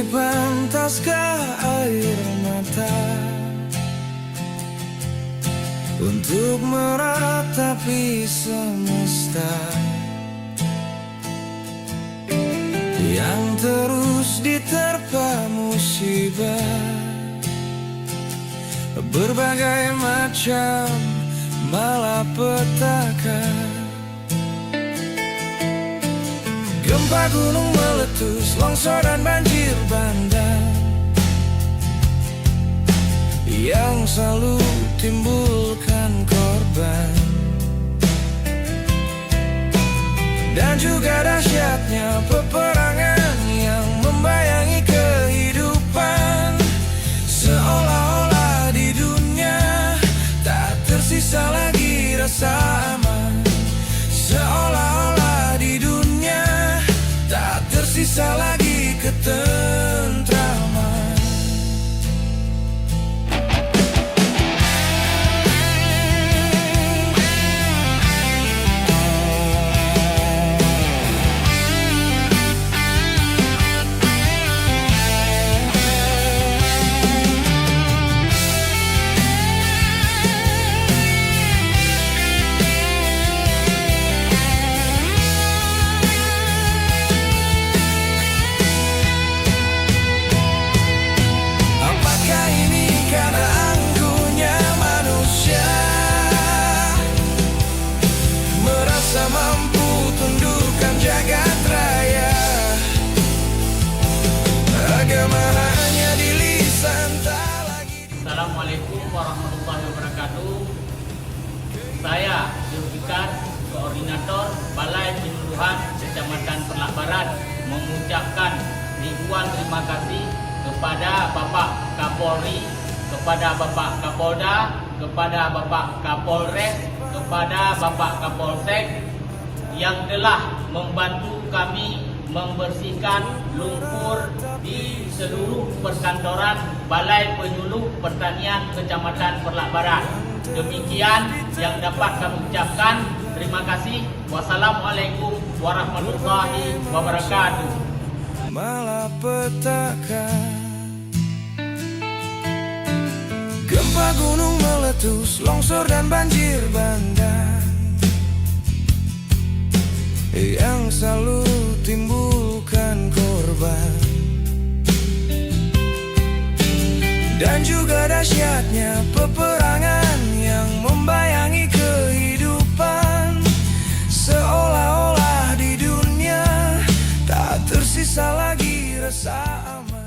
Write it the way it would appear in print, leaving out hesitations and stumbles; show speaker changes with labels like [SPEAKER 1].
[SPEAKER 1] pantaskah air mata untuk meratapi semesta yang terus diterpa musibah, berbagai macam malapetaka. Gempa gunung meletus, longsor dan banjir bandang yang selalu timbulkan korban. Dan juga dahsyatnya peperangan yang membayangi kehidupan, seolah-olah di dunia tak tersisa lagi rasa aman. Seolah-olah di dunia tak tersisa lagi ketentraman. Mampu tundukkan jagat raya, agama hanya di lisan, tak lagi.
[SPEAKER 2] Assalamualaikum warahmatullahi wabarakatuh. Saya Zulfikar, Koordinator Balai Penyuluhan Kecamatan Perlak Barat, mengucapkan ribuan terima kasih kepada Bapak Kapolri, kepada Bapak Kapolda, kepada Bapak Kapolres, kepada Bapak Kapolsek yang telah membantu kami membersihkan lumpur di seluruh perkantoran Balai Penyuluh Pertanian Kecamatan Perlak Barat. Demikian yang dapat kami ucapkan. Terima kasih. Wassalamualaikum warahmatullahi wabarakatuh.
[SPEAKER 1] Malapetaka, gempa gunung meletus, longsor dan banjir bandang yang selalu timbulkan korban. Dan juga dahsyatnya peperangan yang membayangi kehidupan, seolah-olah di dunia tak tersisa lagi rasa aman.